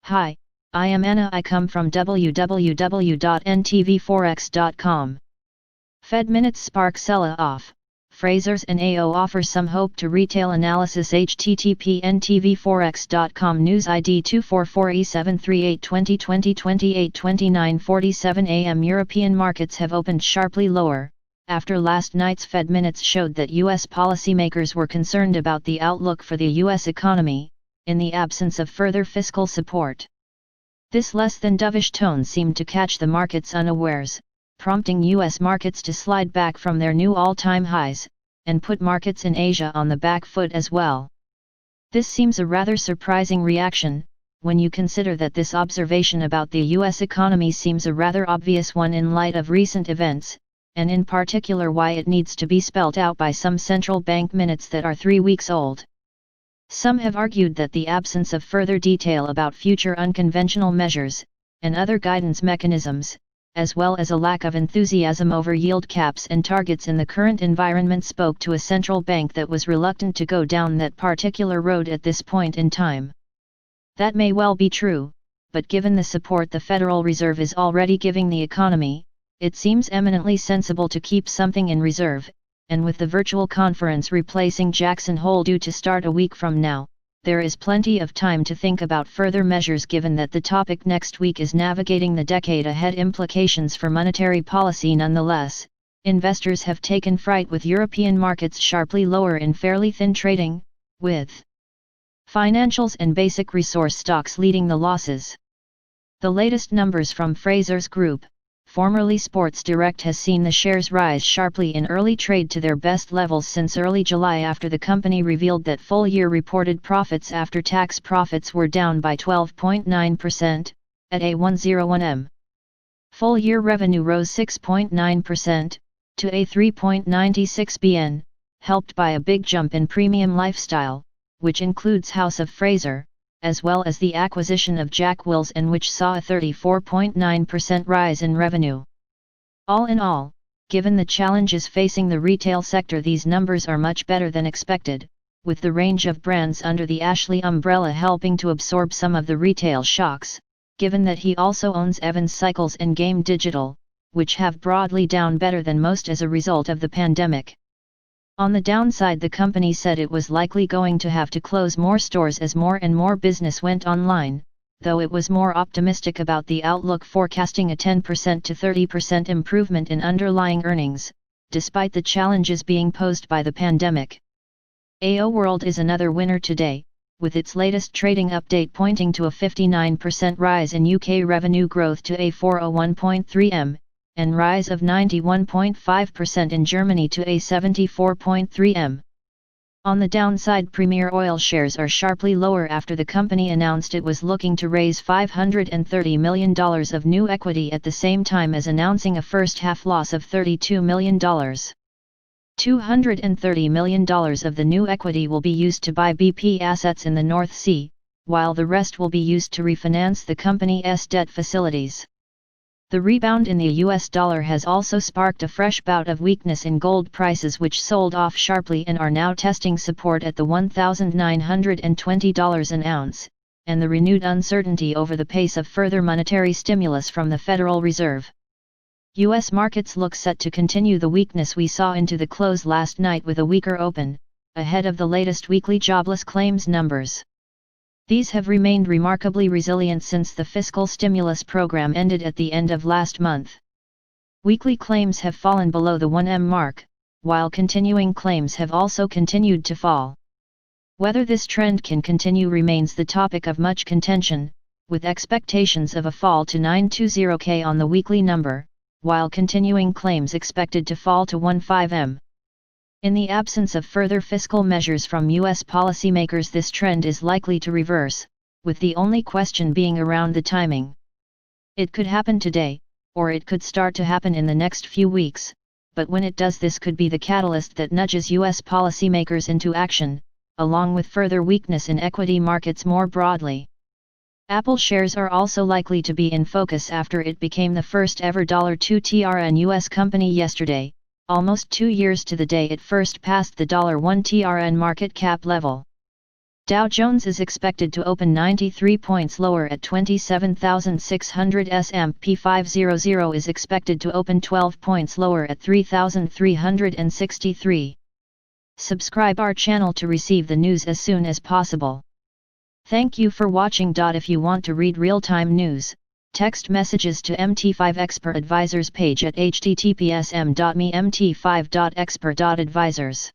Hi, I am Anna. I come from www.ntvforex.com. Fed minutes spark sell-off. Frasers and AO offer some hope to retail analysis. http ntvforex.com News ID 244E738 2020 28:29:47 am. European markets have opened sharply lower, after last night's Fed minutes showed that U.S. policymakers were concerned about the outlook for the U.S. economy, in the absence of further fiscal support. This less than dovish tone seemed to catch the markets unawares, prompting U.S. markets to slide back from their new all-time highs, and put markets in Asia on the back foot as well. This seems a rather surprising reaction, when you consider that this observation about the U.S. economy seems a rather obvious one in light of recent events, and in particular why it needs to be spelt out by some central bank minutes that are 3 weeks old. Some have argued that the absence of further detail about future unconventional measures, and other guidance mechanisms, as well as a lack of enthusiasm over yield caps and targets in the current environment, spoke to a central bank that was reluctant to go down that particular road at this point in time. That may well be true, but given the support the Federal Reserve is already giving the economy, it seems eminently sensible to keep something in reserve, and with the virtual conference replacing Jackson Hole due to start a week from now, there is plenty of time to think about further measures, given that the topic next week is navigating the decade ahead implications for monetary policy. Nonetheless, investors have taken fright with European markets sharply lower in fairly thin trading, with financials and basic resource stocks leading the losses. The latest numbers from Frasers Group, formerly Sports Direct, has seen the shares rise sharply in early trade to their best levels since early July, after the company revealed that full-year reported profits after tax profits were down by 12.9%, at A101M. Full-year revenue rose 6.9%, to A3.96 bn, helped by a big jump in premium lifestyle, which includes House of Fraser, as well as the acquisition of Jack Wills, and which saw a 34.9% rise in revenue. All in all, given the challenges facing the retail sector, these numbers are much better than expected, with the range of brands under the Ashley umbrella helping to absorb some of the retail shocks, given that he also owns Evans Cycles and Game Digital, which have broadly down better than most as a result of the pandemic. On the downside, the company said it was likely going to have to close more stores as more and more business went online, though it was more optimistic about the outlook, forecasting a 10% to 30% improvement in underlying earnings, despite the challenges being posed by the pandemic. AO World is another winner today, with its latest trading update pointing to a 59% rise in UK revenue growth to A401.3m, and rise of 91.5% in Germany to A74.3m. On the downside, Premier Oil shares are sharply lower after the company announced it was looking to raise $530 million of new equity at the same time as announcing a first-half loss of $32 million. $230 million of the new equity will be used to buy BP assets in the North Sea, while the rest will be used to refinance the company's debt facilities. The rebound in the US dollar has also sparked a fresh bout of weakness in gold prices, which sold off sharply and are now testing support at the $1,920 an ounce, and the renewed uncertainty over the pace of further monetary stimulus from the Federal Reserve. US markets look set to continue the weakness we saw into the close last night, with a weaker open, ahead of the latest weekly jobless claims numbers. These have remained remarkably resilient since the fiscal stimulus program ended at the end of last month. Weekly claims have fallen below the 1M mark, while continuing claims have also continued to fall. Whether this trend can continue remains the topic of much contention, with expectations of a fall to 920K on the weekly number, while continuing claims expected to fall to 15M. In the absence of further fiscal measures from U.S. policymakers, this trend is likely to reverse, with the only question being around the timing. It could happen today, or it could start to happen in the next few weeks, but when it does, this could be the catalyst that nudges U.S. policymakers into action, along with further weakness in equity markets more broadly. Apple shares are also likely to be in focus after it became the first ever $2 TRN U.S. company yesterday, almost 2 years to the day it first passed the $1 TRN market cap level. Dow Jones is expected to open 93 points lower at 27,600. S&P 500 is expected to open 12 points lower at 3,363. Subscribe our channel to receive the news as soon as possible. Thank you for watching. If you want to read real-time news, text messages to MT5 Expert Advisors page at https://m.me mt5.expert.advisors.